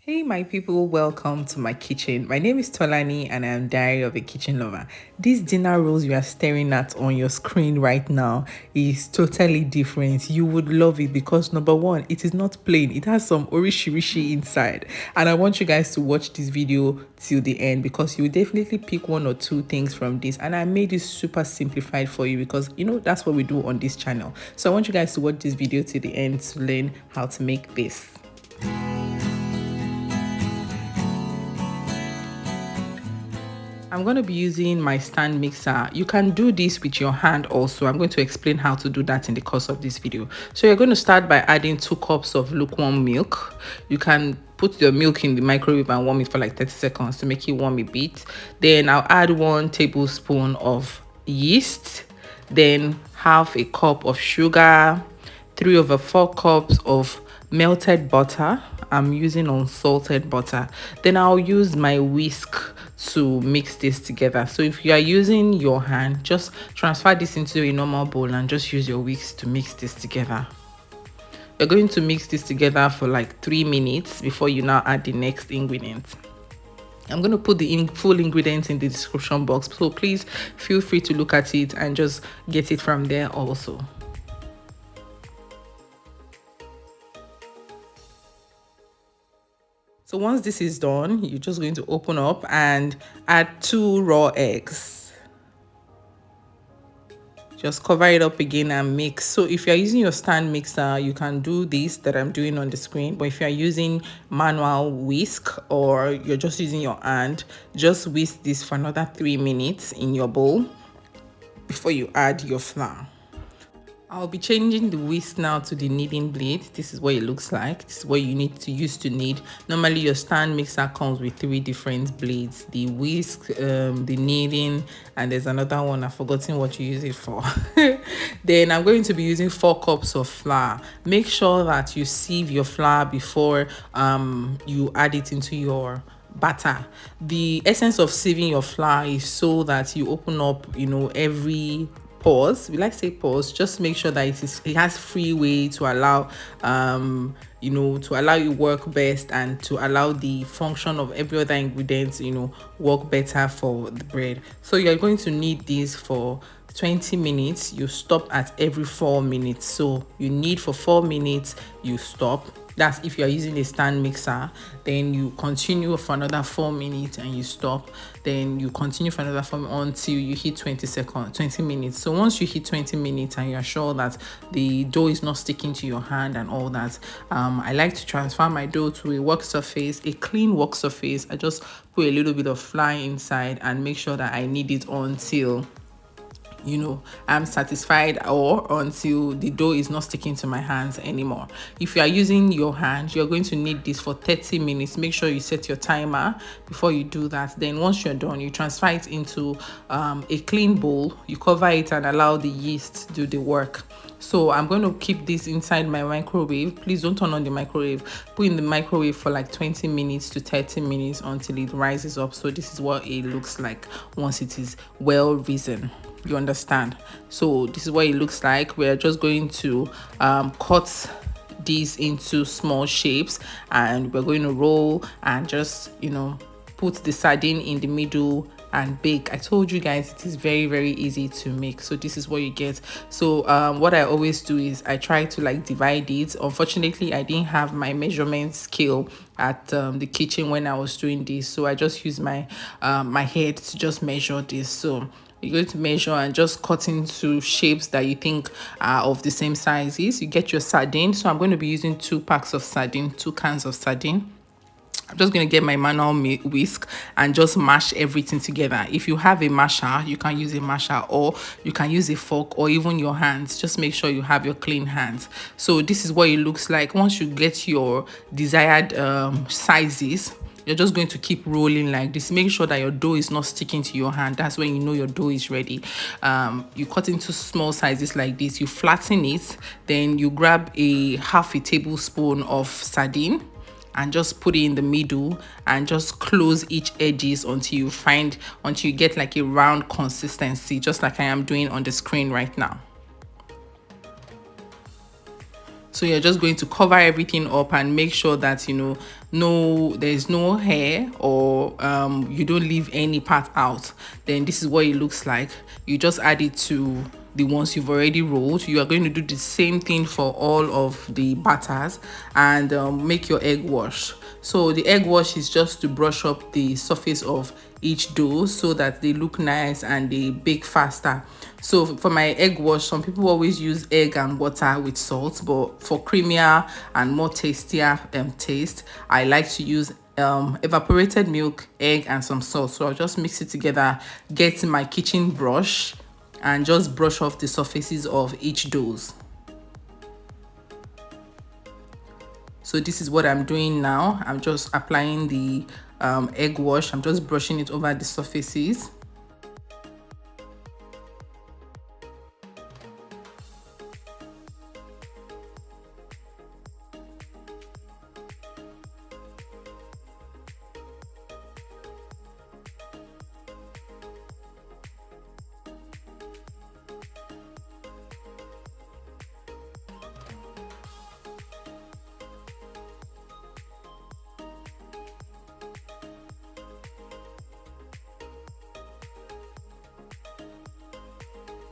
Hey my people, welcome to my kitchen. My name is Tolani and I am Diary of a Kitchen Lover. This dinner rolls you are staring at on your screen right now is totally different. You would love it because number one, it is not plain. It has some orishirishi inside. And I want you guys to watch this video till the end because you will definitely pick one or two things from this. And I made it super simplified for you because that's what we do on this channel. So I want you guys to watch this video till the end to learn how to make this. I'm going to be using my stand mixer. You can do this with your hand also. I'm going to explain how to do that in the course of this video. So you're going to start by adding 2 cups of lukewarm milk. You can put your milk in the microwave and warm it for like 30 seconds to make it warm a bit. Then I'll add 1 tablespoon of yeast. Then half a cup of sugar. 3/4 cups of melted butter. I'm using unsalted butter. Then I'll use my whisk to mix this together. So if you are using your hand, just transfer this into a normal bowl and just use your whisk to mix this together. You're going to mix this together for like 3 minutes before you now add the next ingredient. I'm going to put the full ingredients in the description box, so please feel free to look at it and just get it from there also. So once this is done, you're just going to open up and add 2 raw eggs. Just cover it up again and mix. So if you're using your stand mixer, you can do this that I'm doing on the screen. But if you're using manual whisk or you're just using your hand, just whisk this for another 3 minutes in your bowl before you add your flour. I'll be changing the whisk now to the kneading blade. This is what it looks like. This is what you need to use to knead. Normally your stand mixer comes with 3 different blades: the whisk, the kneading, and there's another one. I've forgotten what you use it for. Then I'm going to be using 4 cups of flour. Make sure that you sieve your flour before you add it into your batter. The essence of sieving your flour is so that you open up every pause. We like to say pause. Just make sure that it has free way to allow to allow you work best and to allow the function of every other ingredient work better for the bread. So you're going to knead this for 20 minutes. You stop at every 4 minutes. So you knead for 4 minutes, you stop. That's if you're using a stand mixer. Then you continue for another 4 minutes and you stop. Then you continue for another 4 minutes until you hit 20 minutes. So once you hit 20 minutes and you're sure that the dough is not sticking to your hand and all that, I like to transfer my dough to a work surface, a clean work surface. I just put a little bit of flour inside and make sure that I knead it until I'm satisfied or until the dough is not sticking to my hands anymore. If you are using your hand, you're going to knead this for 30 minutes. Make sure you set your timer before you do that. Then once you're done, you transfer it into a clean bowl. You cover it and allow the yeast to do the work. So I'm going to keep this inside my microwave. Please don't turn on the microwave. Put in the microwave for like 20 minutes to 30 minutes until it rises up. So this is what it looks like once it is well risen. You understand? So this is what it looks like. We're just going to cut these into small shapes and we're going to roll and just put the sardine in the middle and bake. I told you guys it is very, very easy to make. So this is what you get. So what I always do is I try to divide it. Unfortunately, I didn't have my measurement scale at the kitchen when I was doing this, so I just use my my head to just measure this. So you're going to measure and just cut into shapes that you think are of the same sizes. You get your sardine. So I'm going to be using 2 packs of sardine, 2 cans of sardine. I'm just going to get my manual whisk and just mash everything together. If you have a masher, you can use a masher or you can use a fork or even your hands. Just make sure you have your clean hands. So this is what it looks like. Once you get your desired sizes, you're just going to keep rolling like this. Make sure that your dough is not sticking to your hand. That's when you know your dough is ready. You cut into small sizes like this. You flatten it. Then you grab a half a tablespoon of sardine and just put it in the middle and just close each edges until you get like a round consistency, just like I am doing on the screen right now. So you're just going to cover everything up and make sure that no there's no hair, or you don't leave any part out. Then this is what it looks like. You just add it to the ones you've already rolled. You are going to do the same thing for all of the batters, and make your egg wash. So the egg wash is just to brush up the surface of each dough so that they look nice and they bake faster. So for my egg wash, some people always use egg and water with salt, but for creamier and more tastier taste, I like to use evaporated milk, egg, and some salt. So I'll just mix it together, get my kitchen brush, and just brush off the surfaces of each doughs. So this is what I'm doing now. I'm just applying the egg wash. I'm just brushing it over the surfaces.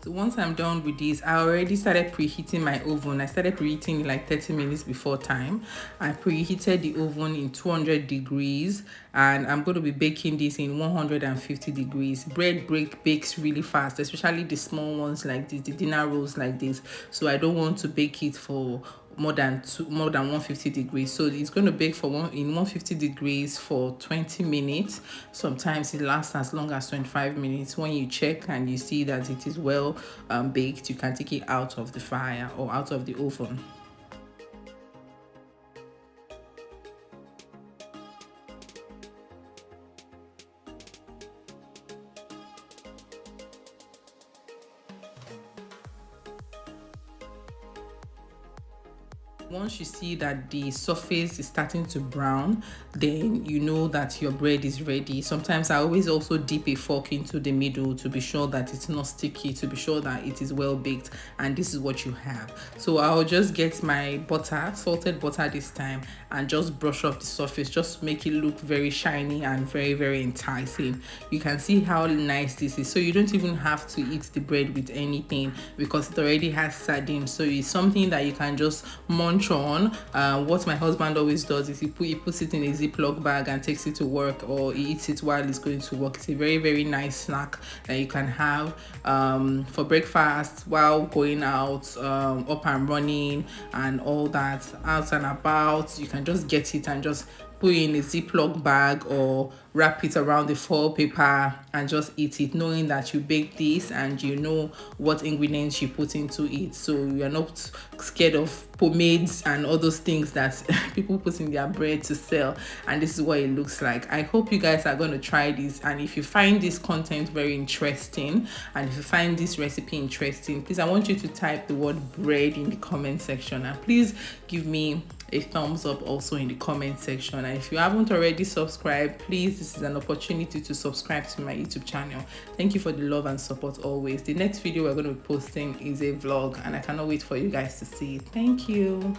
So once I'm done with this, I already started preheating my oven. I started preheating like 30 minutes before time. I preheated the oven in 200 degrees, and I'm going to be baking this in 150 degrees. Bread bakes really fast, especially the small ones like this, the dinner rolls like this. So I don't want to bake it for more than 150 degrees. So it's going to bake in 150 degrees for 20 minutes. Sometimes it lasts as long as 25 minutes. When you check and you see that it is well baked, you can take it out of the fire or out of the oven. Once you see that the surface is starting to brown, then you know that your bread is ready. Sometimes I always also dip a fork into the middle to be sure that it's not sticky, to be sure that it is well baked, and this is what you have. So I'll just get my butter, salted butter this time, and just brush off the surface, just make it look very shiny and very, very enticing. You can see how nice this is. So you don't even have to eat the bread with anything because it already has sardines. So it's something that you can just munch on. What my husband always does is he puts it in a Ziploc bag and takes it to work, or he eats it while he's going to work. It's a very, very nice snack that you can have for breakfast while going out, up and running and all that, out and about. You can just get it and just put it in a Ziploc bag or wrap it around the foil paper and just eat it, knowing that you bake this and you know what ingredients you put into it. So you're not scared of pomades and all those things that people put in their bread to sell. And this is what it looks like. I hope you guys are going to try this, and if you find this content very interesting and if you find this recipe interesting, please, I want you to type the word bread in the comment section, and please give me a thumbs up also in the comment section. And if you haven't already subscribed, please, this is an opportunity to subscribe to my YouTube channel. Thank you for the love and support always. The next video we're going to be posting is a vlog, and I cannot wait for you guys to see it. Thank you.